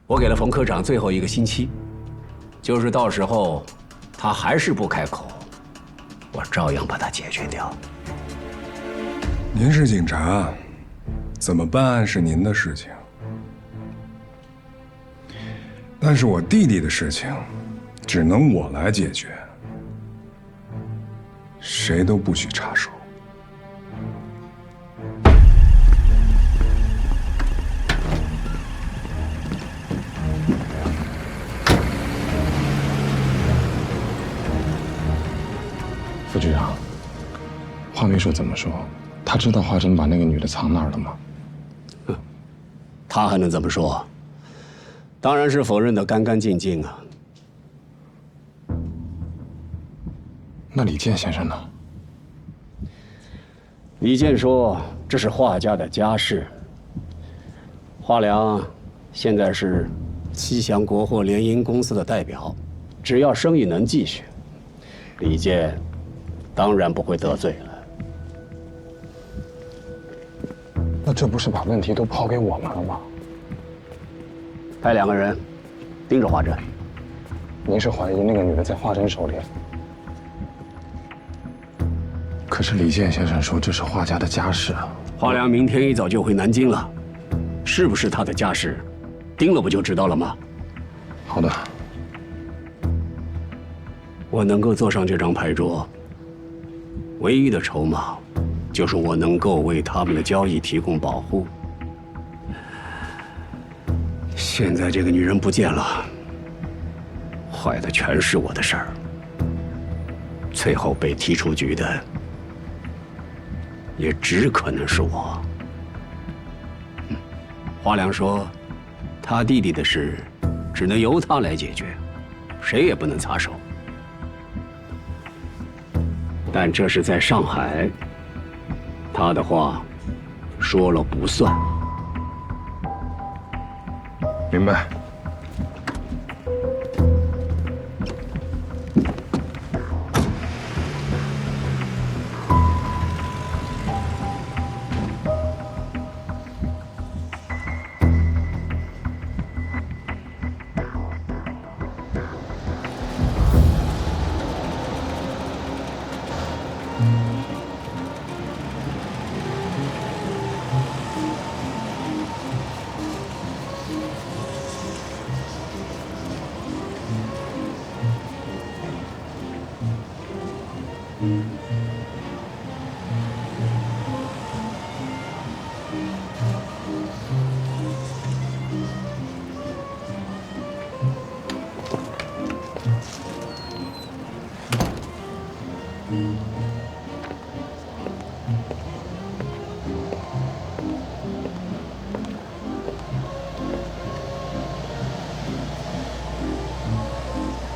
我给了冯科长最后1个星期，就是到时候他还是不开口，我照样把他解决掉。您是警察，怎么办案是您的事情，但是我弟弟的事情，只能我来解决，谁都不许插手。副局长，话没说怎么说，他知道华珍把那个女的藏那儿了吗？他还能怎么说？当然是否认得干干净净啊。那李健先生呢？李健说这是华家的家事。华良现在是西祥国货联营公司的代表，只要生意能继续，李健当然不会得罪了。那这不是把问题都抛给我们了吗？派2个人盯着华珍。您是怀疑那个女的在华珍手里？可是李健先生说这是华家的家事啊。华良明天一早就回南京了，是不是他的家事，盯了不就知道了吗？好的。我能够坐上这张牌桌，唯一的筹码，就是我能够为他们的交易提供保护。现在这个女人不见了，坏的全是我的事儿。最后被踢出局的，也只可能是我。华良说，他弟弟的事，只能由他来解决，谁也不能插手。但这是在上海，他的话说了不算。明白。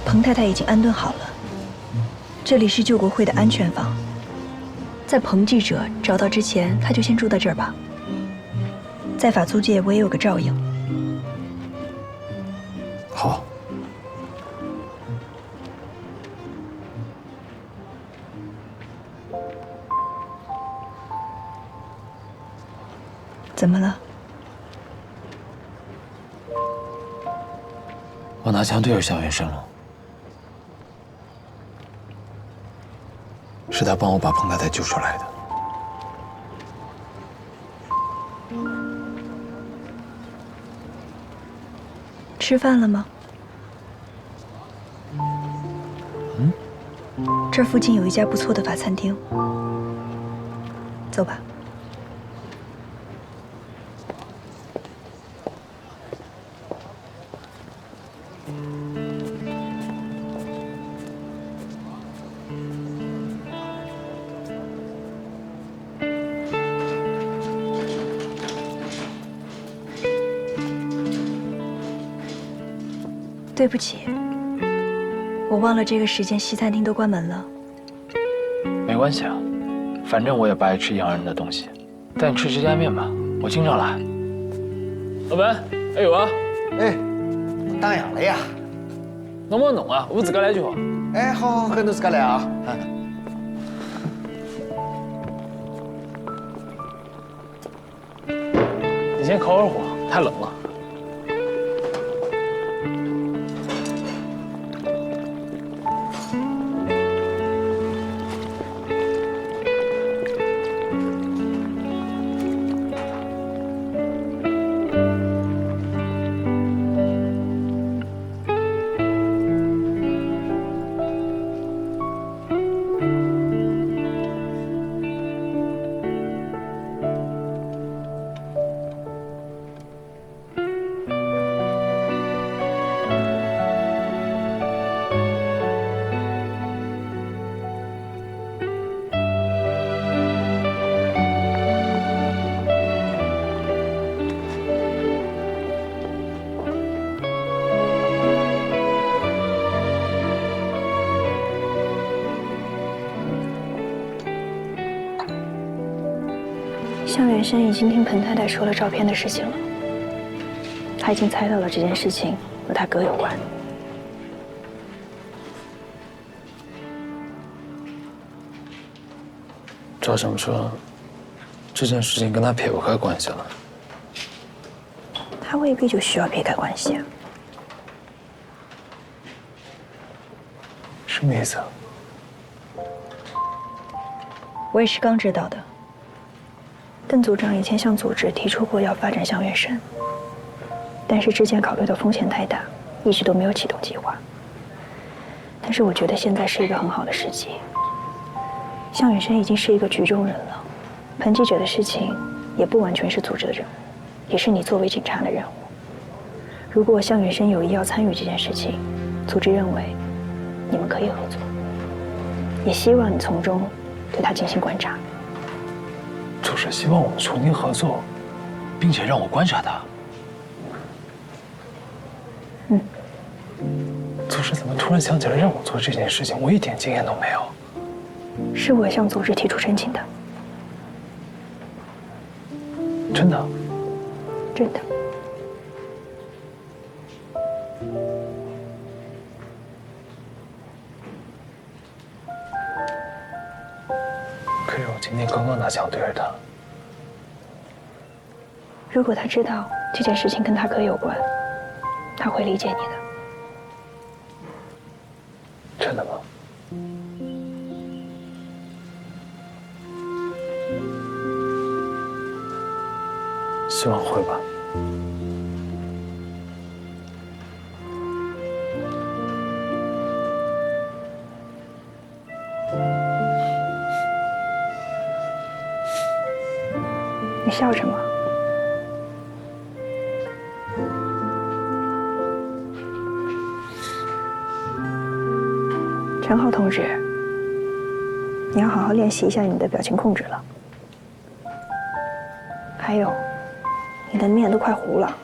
彭太太已经安顿好了，这里是救国会的安全房，在彭记者找到之前，他就先住在这儿吧。在法租界我也有个照应。好。怎么了？我拿枪对着小袁生了，是他帮我把彭太太救出来的。吃饭了吗？这儿附近有一家不错的法餐厅，走吧。对不起，我忘了这个时间西餐厅都关门了。没关系啊，反正我也不爱吃洋人的东西，带你吃这家面吧，我经常来。老板，还有啊？哎，打烊了呀？侬帮侬啊，我自家来就好。哎，好好，跟侬自家来啊。你先烤会儿火，太冷了。向远生已经听彭太太说了照片的事情了，他已经猜到了这件事情和他哥有关。照这么说，这件事情跟他撇不开关系了。他未必就需要撇开关系啊。什么意思啊？我也是刚知道的。邓组长以前向组织提出过要发展向远生，但是之前考虑到风险太大，一直都没有启动计划。但是我觉得现在是一个很好的时机。向远生已经是一个局中人了，彭记者的事情也不完全是组织的任务，也是你作为警察的任务。如果向远生有意要参与这件事情，组织认为你们可以合作，也希望你从中对他进行观察。组织希望我们重新合作，并且让我观察他。组织怎么突然想起来让我做这件事情？我一点经验都没有。是我向组织提出申请的。真的？真的。可是我今天刚刚拿枪对着他。如果他知道这件事情跟他哥有关，他会理解你的。真的吗？希望会吧。你笑什么？陈浩同志，你要好好练习一下你的表情控制了。还有，你的面都快糊了。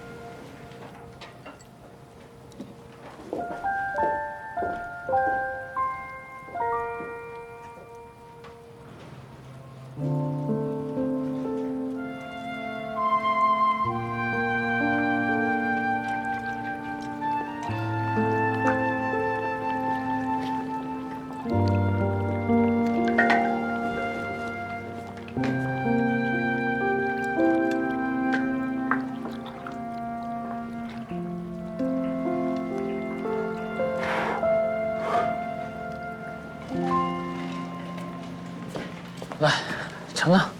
来，尝尝。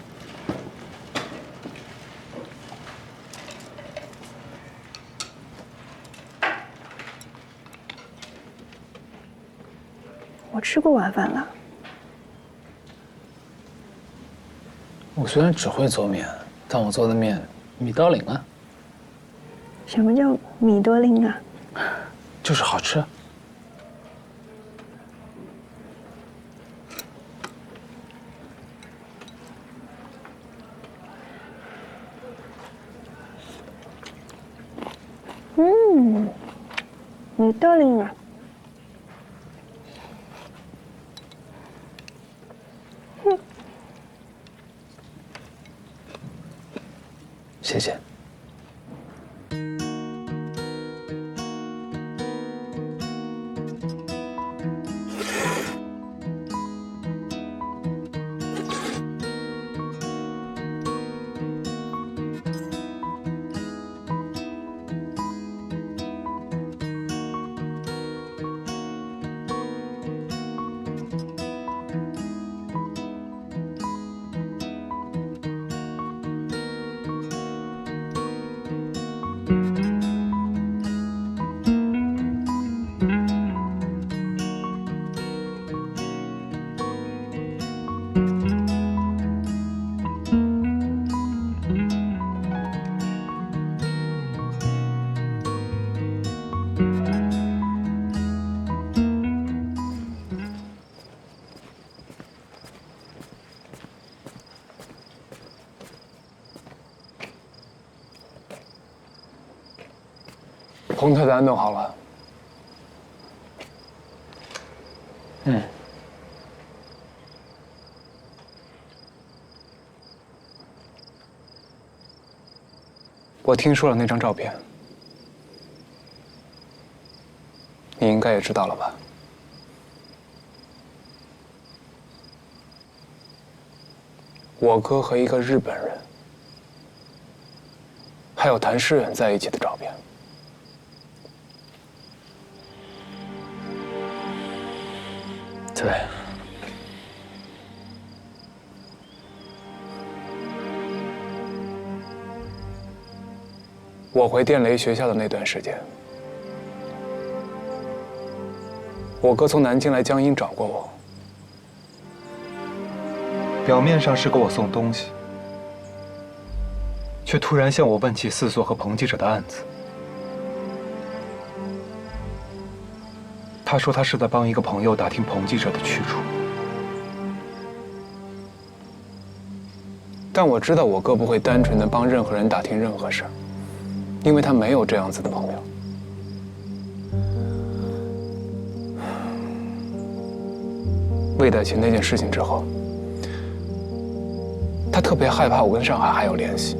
我吃过晚饭了。我虽然只会做面，但我做的面米刀领啊，什么叫米多林啊？就是好吃。米多林啊。谢谢。彭太太弄好了。我听说了那张照片，你应该也知道了吧？我哥和一个日本人，还有谭诗远在一起的照片。对。我回电雷学校的那段时间，我哥从南京来江阴找过我，表面上是给我送东西，却突然向我问起四所和彭记者的案子。他说他是在帮一个朋友打听彭记者的去处，但我知道我哥不会单纯的帮任何人打听任何事儿。因为他没有这样子的朋友。魏代琴那件事情之后，他特别害怕我跟上海还有联系，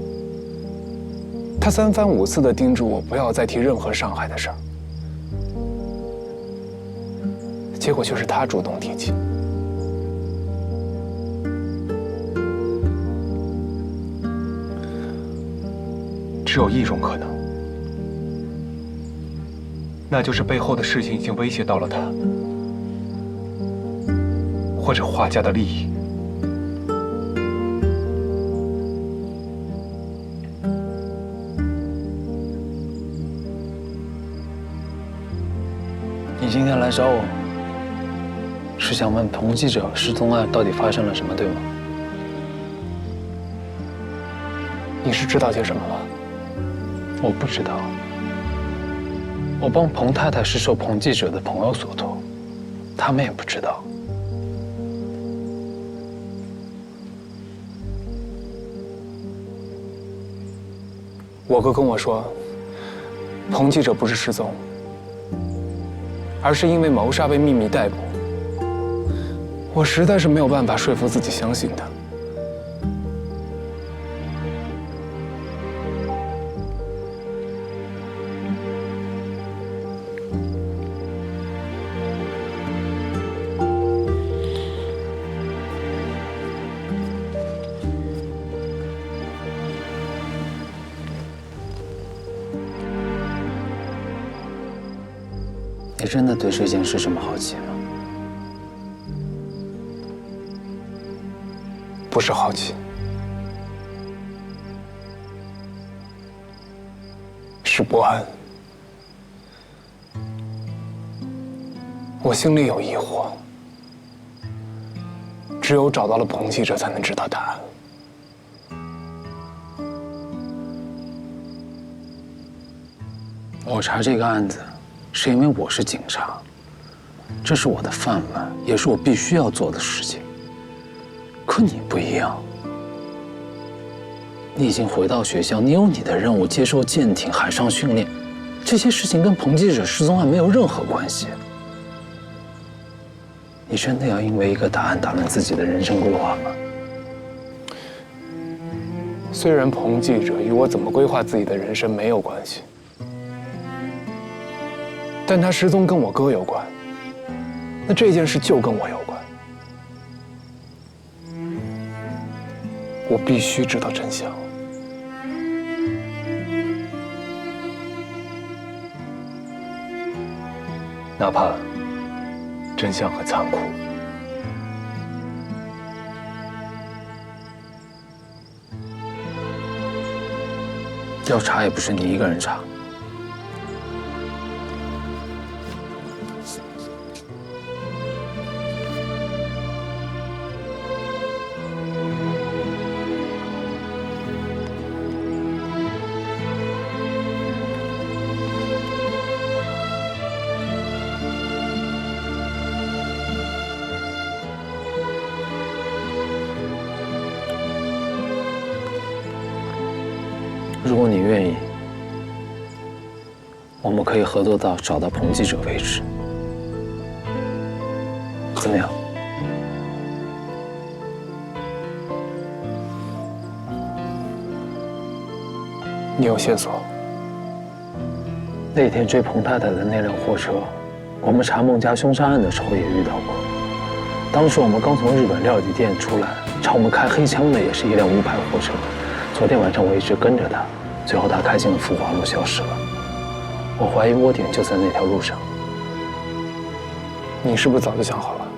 他3番5次的叮嘱我不要再提任何上海的事儿，结果就是他主动提起。只有一种可能，那就是背后的事情已经威胁到了他，或者华家的利益。你今天来找我，是想问彭记者失踪案到底发生了什么，对吗？你是知道些什么吗？我不知道。我帮彭太太是受彭记者的朋友所托，他们也不知道。我哥跟我说，彭记者不是失踪，而是因为谋杀被秘密逮捕。我实在是没有办法说服自己相信他。你真的对这件事这么好奇吗？不是好奇，是不安。我心里有疑惑，只有找到了彭记者，才能知道答案。我查这个案子，是因为我是警察，这是我的饭碗，也是我必须要做的事情。可你不一样，你已经回到学校，你有你的任务，接受舰艇、海上训练，这些事情跟彭记者失踪案没有任何关系。你真的要因为一个答案打乱自己的人生规划吗？虽然彭记者与我怎么规划自己的人生没有关系，但他失踪跟我哥有关，那这件事就跟我有关。我必须知道真相。哪怕真相很残酷。要查也不是你一个人查。如果你愿意，我们可以合作到找到彭记者为止，怎么样？你有线索？那天追彭太太的那辆货车，我们查孟家凶杀案的时候也遇到过。当时我们刚从日本料理店出来，朝我们开黑枪的也是一辆无牌货车。昨天晚上我一直跟着他，最后他开进了福华路消失了。我怀疑窝点就在那条路上。你是不是早就想好了？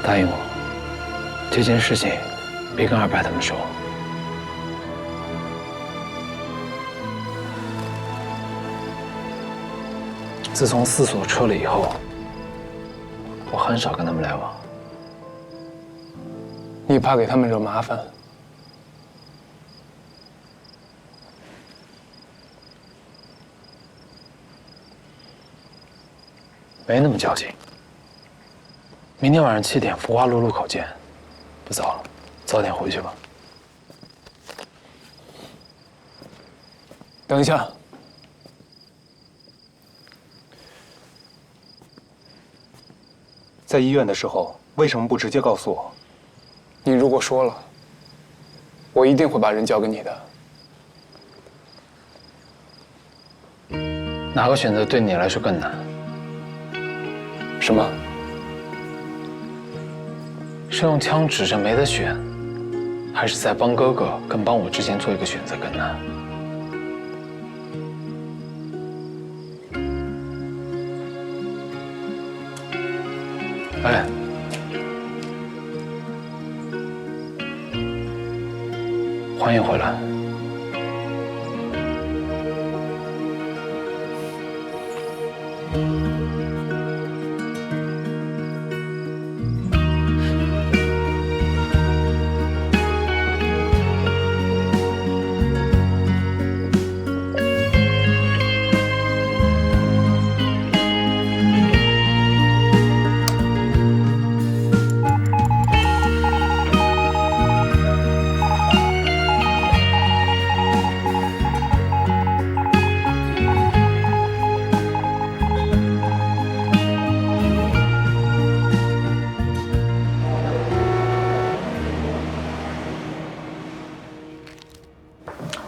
答应我，这件事情别跟二白他们说。自从四所撤了以后，我很少跟他们来往。你怕给他们惹麻烦？没那么较劲。明天晚上7点，福华路路口见。不早了，早点回去吧。等一下，在医院的时候，为什么不直接告诉我？你如果说了，我一定会把人交给你的。哪个选择对你来说更难？什么？是用枪指着没得选，还是在帮哥哥跟帮我之间做一个选择更难？哎，欢迎回来。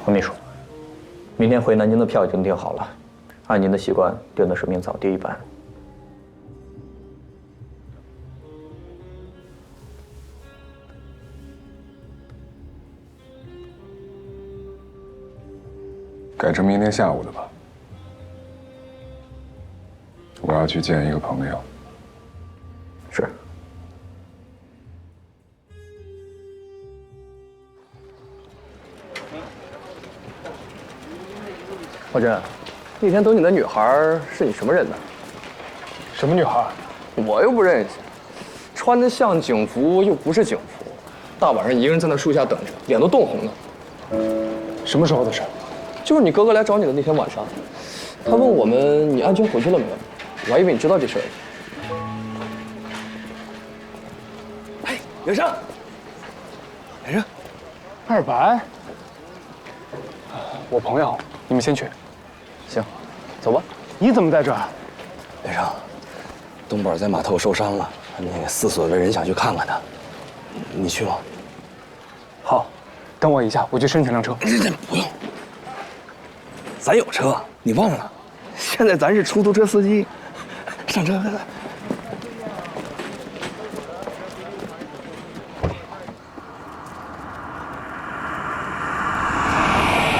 黄秘书，明天回南京的票已经订好了，按您的习惯订的是明早第1班。改成明天下午的吧。我要去见一个朋友。是。华珍，那天等你的女孩是你什么人呢？什么女孩？我又不认识，穿的像警服又不是警服，大晚上一个人在那树下等着，脸都冻红了。什么时候的事？就是你哥哥来找你的那天晚上，他问我们你安全回去了没有，我还以为你知道这事儿。哎，袁胜，袁胜，二白，我朋友，你们先去。行，走吧。你怎么在这儿？袁胜，东宝在码头受伤了，那个4所的人想去看看他，你去吗？好，等我一下，我去申请辆车。不用，咱有车，你忘了？现在咱是出租车司机，上车来。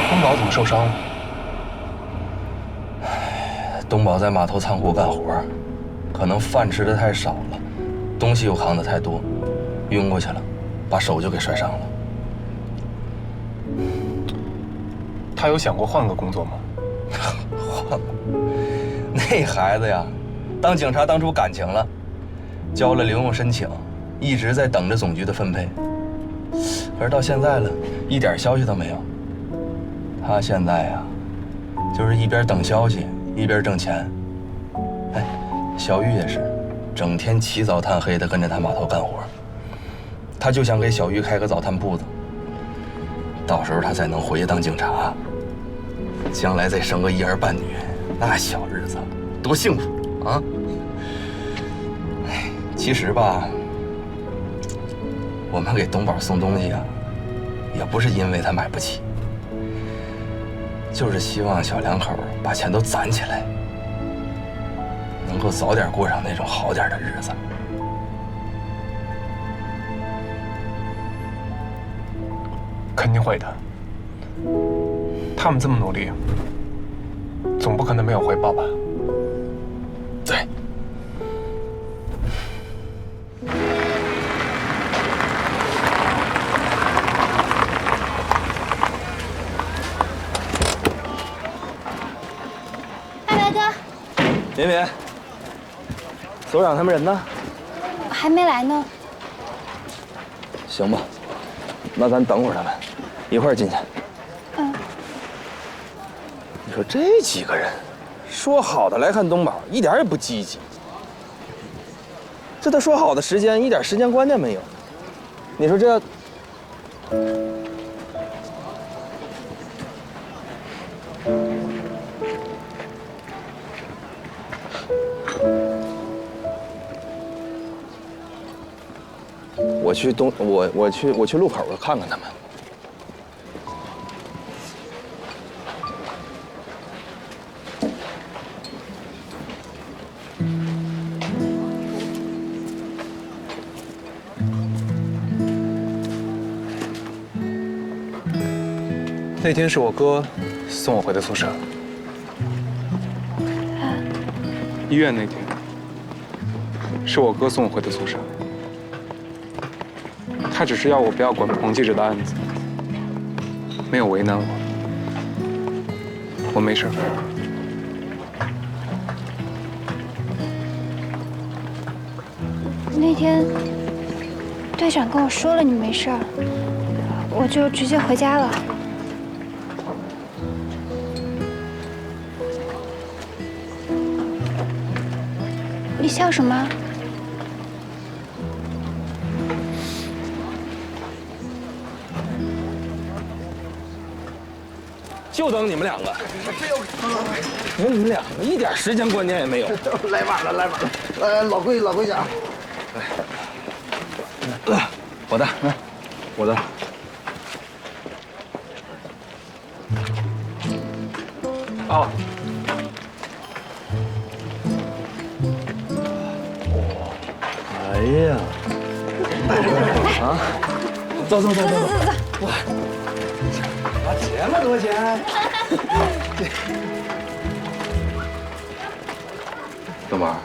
东宝怎么受伤了？东宝在码头仓库干活，可能饭吃的太少了，东西又扛得太多，晕过去了，把手就给摔伤了。他有想过换个工作吗？换过，那孩子呀，当警察当出感情了，交了留用申请，一直在等着总局的分配。可是到现在了，一点消息都没有。他现在呀，就是一边等消息，一边挣钱。哎，小玉也是，整天起早贪黑的跟着他码头干活。他就想给小玉开个早餐铺子，到时候他再能回去当警察，将来再生个1儿半女，那小日子多幸福啊！哎，其实吧，我们给东宝送东西啊，也不是因为他买不起，就是希望小两口把钱都攒起来，能够早点过上那种好点的日子。肯定会的。他们这么努力，总不可能没有回报吧？对。大白哥，绵绵，所长他们人呢？还没来呢。行吧，那咱等会儿他们，一块儿进去。嗯。你说这几个人，说好的来看东宝，一点也不积极。这他说好的时间，一点时间观念没有。你说这……我去路口看看他们。那天是我哥送我回的宿舍。医院那天是我哥送我回的宿舍。他只是要我不要管彭记者的案子，没有为难我。我没事。那天队长跟我说了你没事儿，我就直接回家了。你笑什么？就等你们两个，你们两个一点时间观念也没有。来晚了，来晚了。老规矩啊。我的，我的。哦。哎呀！啊！走。哇！这么多钱！东宝，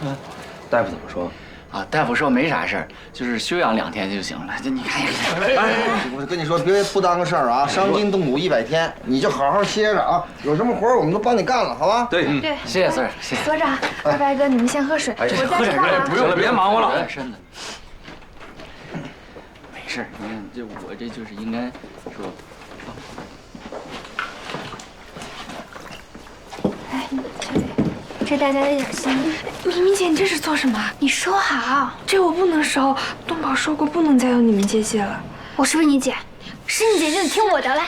大夫怎么说？啊，大夫说没啥事儿，就是休养2天就行了。这你看，我跟你说，别不当个事儿啊！伤筋动骨100天，你就好好歇着啊！有什么活我们都帮你干了，好吧？对，谢谢所长，谢谢所长，二白哥，你们先喝水，我再喝点热，不用了，别忙活了。身子。没事，你看这我这就是应该说。哎，这大家的点心。明明姐，你这是做什么？你收好，这我不能收。东宝说过不能再有你们姐姐了。我是不是你姐？是你姐就得听我的，来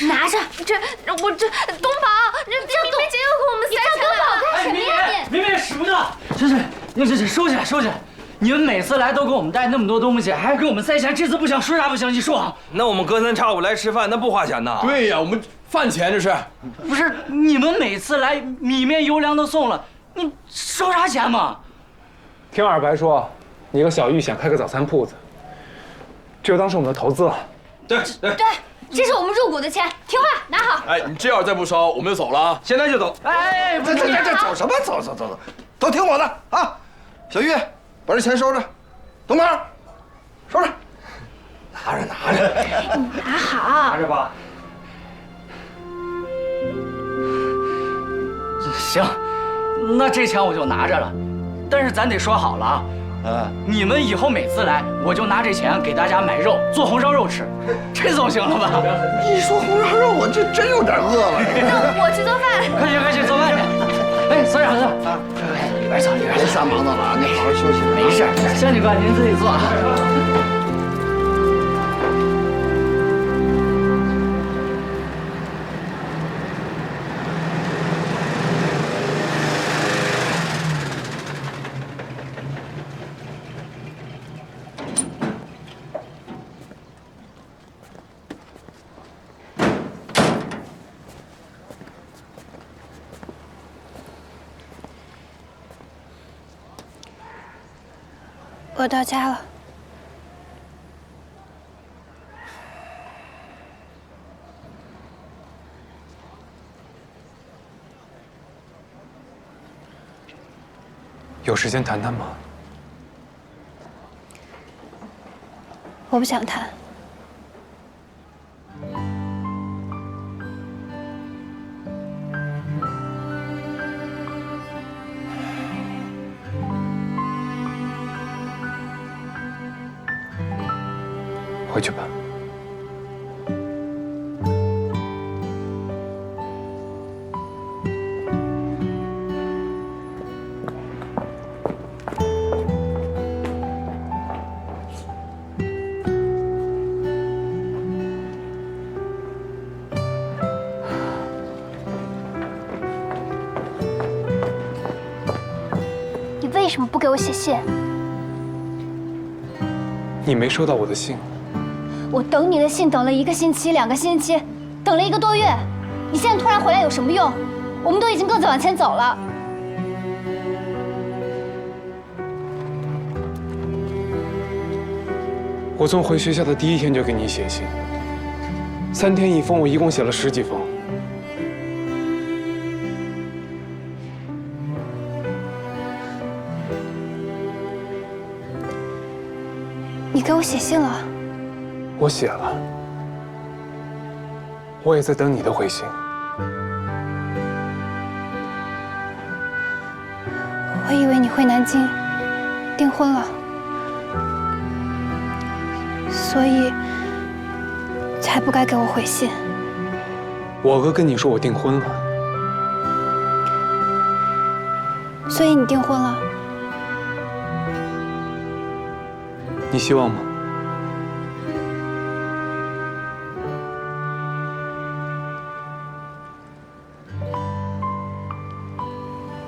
拿着。东宝，这明明姐又给我们塞钱了。东宝干什么呀你？明明使不得，这收起来。你们每次来都给我们带那么多东西，还给我们塞钱，这次不行，说啥不行？你说。那我们隔三差五来吃饭，那不花钱呐？对呀，我们饭钱这是。不是你们每次来米面油粮都送了，你收啥钱嘛？听二白说，你和小玉想开个早餐铺子，这就当是我们的投资了。对，这是我们入股的钱，听话拿好。哎，你这要再不收，我们就走了啊！现在就走。这走什么走？都听我的啊！小玉，把这钱收着。东宝，收着。拿着。拿好。拿着吧。行，那这钱我就拿着了，但是咱得说好了啊。你们以后每次来，我就拿这钱给大家买肉，做红烧肉吃，这总行了吧？一说红烧肉，我这真有点饿了。那我去做饭。快去做饭去。哎，所长啊，里边坐。别瞎忙叨了，你好好休息。没事，香姐哥您自己做啊。我到家了。有时间谈谈吗？我不想谈。回去吧。你为什么不给我写信？你没收到我的信。我等你的信等了1个星期、2个星期，等了1个多月。你现在突然回来有什么用？我们都已经各自往前走了。我从回学校的第1天就给你写信，3天1封，我一共写了10几封。你给我写信了？我写了，我也在等你的回信。我以为你回南京订婚了，所以才不该给我回信。我哥跟你说我订婚了，所以你订婚了？你希望吗？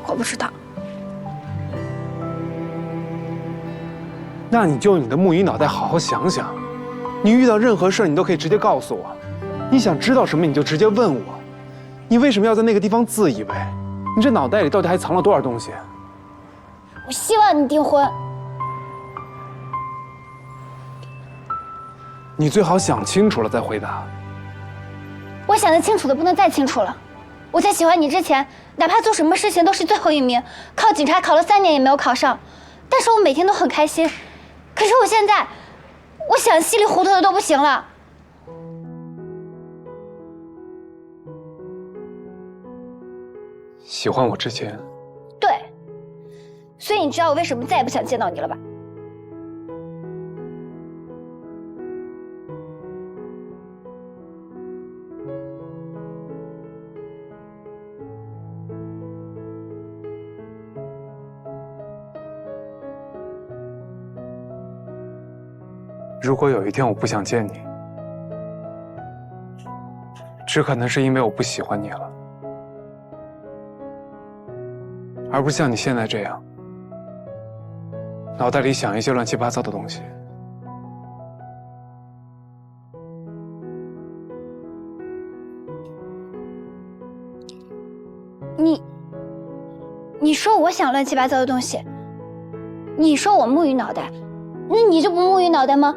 我不知道。那你就用你的木鱼脑袋好好想想，你遇到任何事你都可以直接告诉我，你想知道什么你就直接问我，你为什么要在那个地方自以为？你这脑袋里到底还藏了多少东西？我希望你订婚。你最好想清楚了再回答。我想得清楚的不能再清楚了。我在喜欢你之前，哪怕做什么事情都是最后1名，考警察考了3年也没有考上，但是我每天都很开心。可是我现在，我想稀里糊涂的都不行了。喜欢我之前，对，所以你知道我为什么再也不想见到你了吧？如果有一天我不想见你，只可能是因为我不喜欢你了，而不是像你现在这样，脑袋里想一些乱七八糟的东西。你说我想乱七八糟的东西，你说我木鱼脑袋，那你就不木鱼脑袋吗？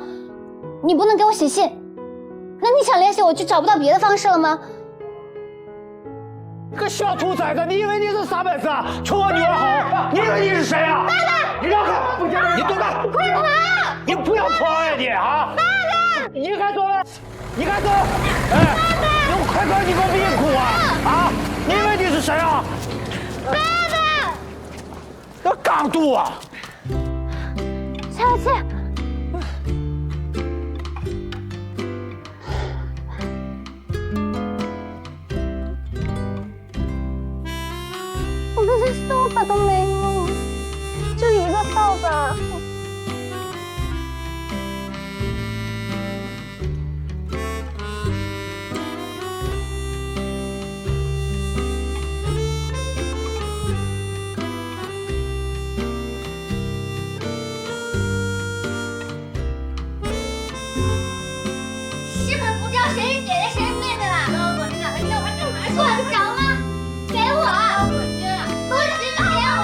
你不能给我写信，那你想联系我就找不到别的方式了吗？个小兔崽子，你以为你是啥本事啊？求我女儿好，你以为你是谁啊？爸爸，你让开！你躲开！你快跑！你不要跑呀你啊！爸爸，你该走了，你该走！哎，你快快，你给我别哭啊！啊，你以为你是谁啊？爸爸，要刚度啊！小七。我这些扫把都没有，就一个扫把。是不是不知道谁是姐姐谁是妹妹了？哥哥，你俩在叫他干嘛？管不着吗？给我！不行，给我！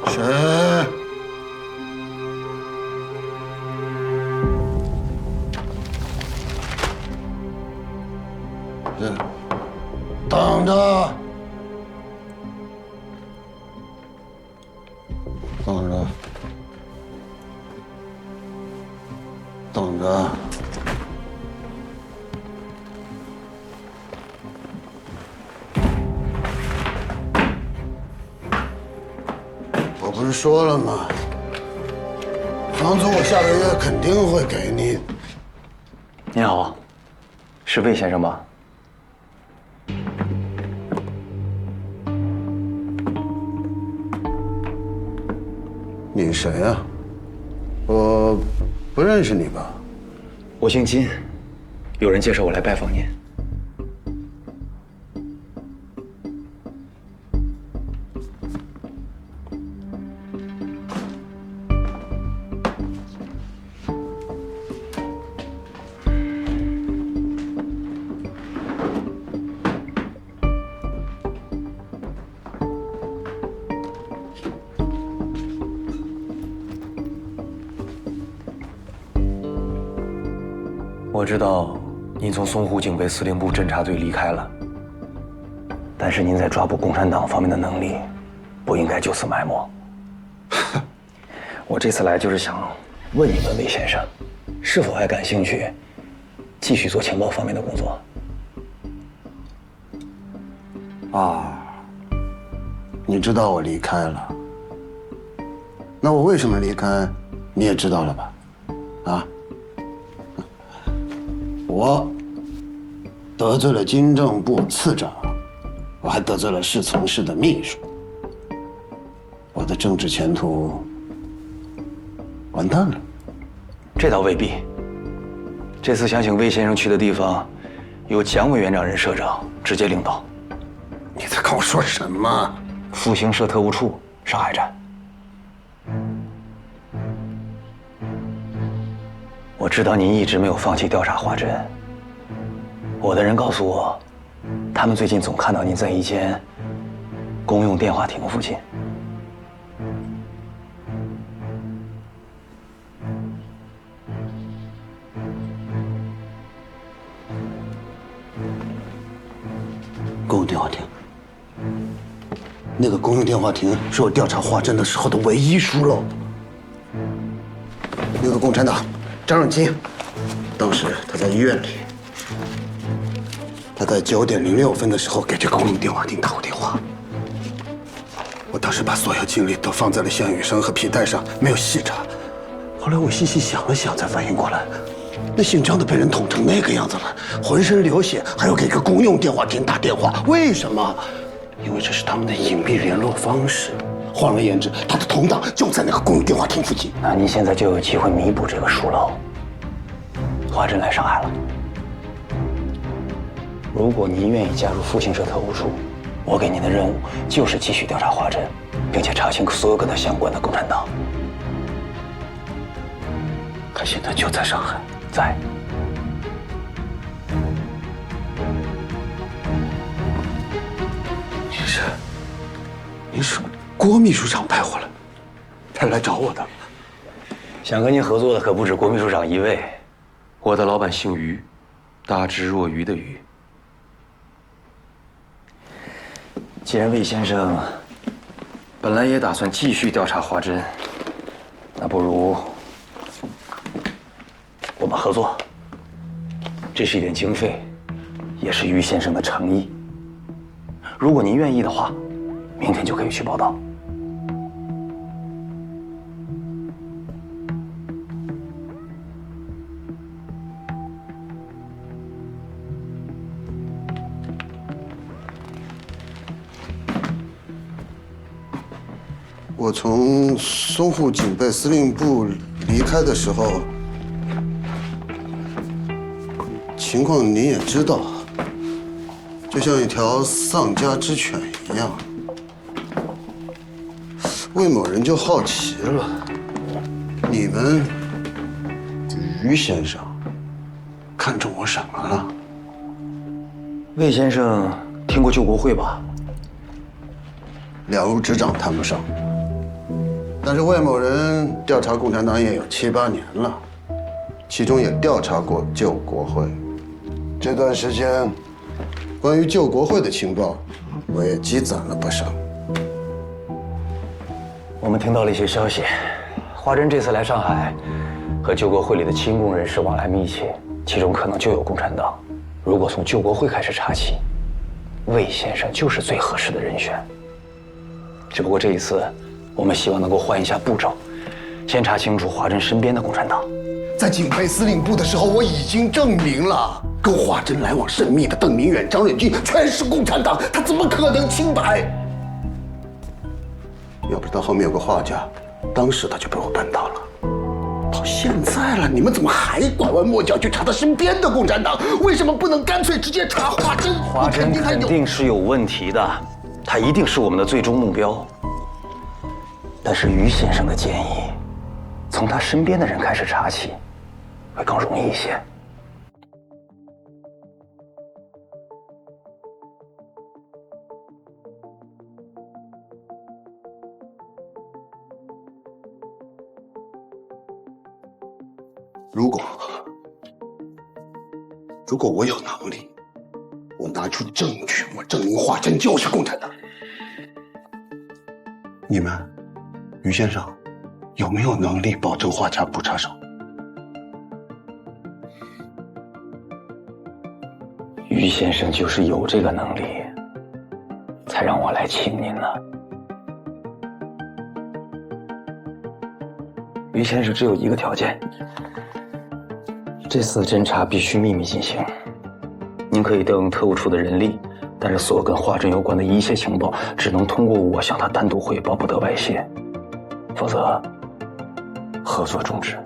谁？等着，等着，等着。我不是说了吗？房租我下个月肯定会给你。你好，是魏先生吗？你谁呀？我不认识你吧？我姓金，有人介绍我来拜访您。我知道您从淞沪警备司令部侦察队离开了，但是您在抓捕共产党方面的能力，不应该就此埋没。我这次来就是想问一问魏先生，是否还感兴趣继续做情报方面的工作？啊，你知道我离开了，那我为什么离开，你也知道了吧？啊？我得罪了军政部次长，我还得罪了侍从室的秘书，我的政治前途完蛋了。这倒未必。这次想请魏先生去的地方，由蒋委员长任社长直接领导。你在跟我说什么？复兴社特务处上海站。我知道您一直没有放弃调查华珍。我的人告诉我，他们最近总看到您在一间公用电话亭附近。公用电话亭，那个公用电话亭是我调查华珍的时候的唯一疏漏。那个共产党张永金，当时他在医院里，他在9点06分的时候给这个公用电话亭打过电话。我当时把所有精力都放在了项羽生和皮带上，没有细查。后来我细细想了想，才反应过来，那姓张的被人捅成那个样子了，浑身流血，还要给一个公用电话亭打电话，为什么？因为这是他们的隐秘联络方式。换而言之，他的同党就在那个公用电话亭附近。那您现在就有机会弥补这个疏漏。华珍来上海了，如果您愿意加入复兴社特务处，我给您的任务就是继续调查华珍，并且查清所有跟他相关的共产党。他现在就在上海，在。您是郭秘书长派我了，他来找我的。想跟您合作的可不止郭秘书长一位，我的老板姓于，大智若愚的愚。既然魏先生本来也打算继续调查华珍，那不如我们合作。这是一点经费，也是于先生的诚意。如果您愿意的话，明天就可以去报道。我从淞沪警备司令部离开的时候，情况您也知道，就像一条丧家之犬一样。魏某人就好奇了，你们于先生看中我什么了？魏先生听过救国会吧？了如指掌，谈不上。但是魏某人调查共产党也有7、8年了，其中也调查过救国会。这段时间，关于救国会的情报，我也积攒了不少。我们听到了一些消息，华珍这次来上海，和救国会里的亲共人士往来密切，其中可能就有共产党。如果从救国会开始查起，魏先生就是最合适的人选。只不过这一次，我们希望能够换一下步骤，先查清楚华珍身边的共产党。在警备司令部的时候，我已经证明了，跟华珍来往甚密的邓明远、张忍俊全是共产党，他怎么可能清白？要不是他后面有个画家，当时他就被我扳倒了。到现在了，你们怎么还拐弯抹角去查他身边的共产党？为什么不能干脆直接查华珍？华珍肯定是有问题的，他一定是我们的最终目标。但是于先生的建议，从他身边的人开始查起，会更容易一些。如果我有能力，我拿出证据，我证明华珍就是共产党。你们，于先生，有没有能力保证画家不插手？于先生就是有这个能力，才让我来请您呢。于先生只有一个条件，这次侦查必须秘密进行。您可以调用特务处的人力，但是所有跟华珍有关的一切情报，只能通过我向他单独汇报，不得外泄，否则合作终止。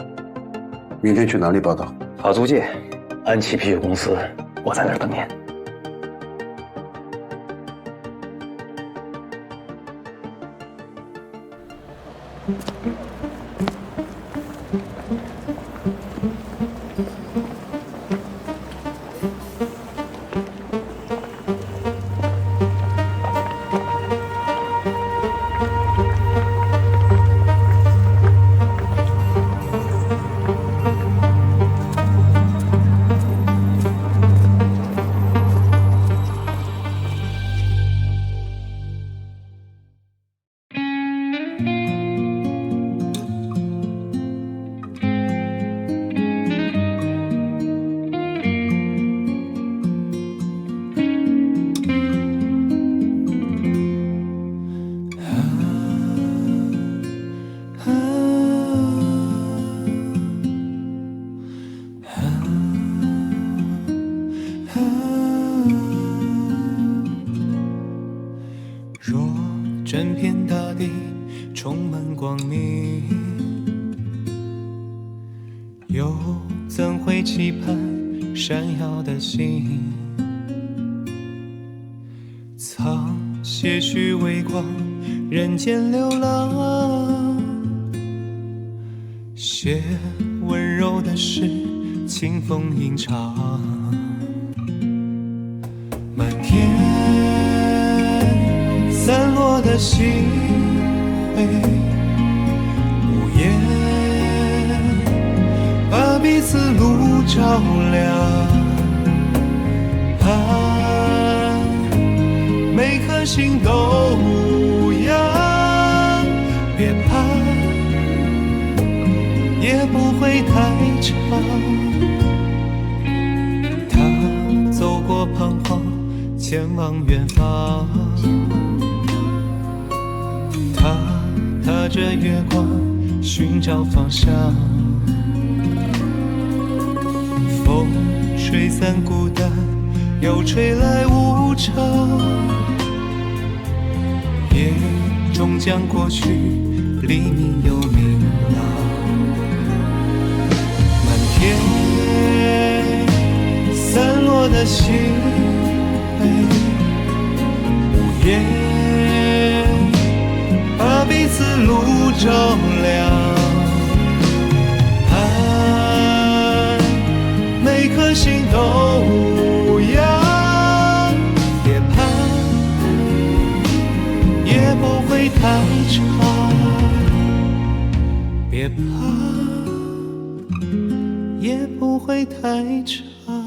明天去哪里报道？法租界，安琪啤酒公司，我在那儿等您。整片大地充满光明，又怎会期盼闪耀的星？苍些许微光，人间流浪。写温柔的诗，清风吟唱。满天散落的星辉，无言把彼此路照亮。每颗心都无恙，别怕，也不会太长。他走过彷徨，前往远方。他踏着月光，寻找方向。风吹散孤单，又吹来无常。夜终将过去，黎明又明朗。满天散落的星辉，无言把彼此路照亮。爱每颗心都无恙，别怕，也不会太长，别怕，也不会太长。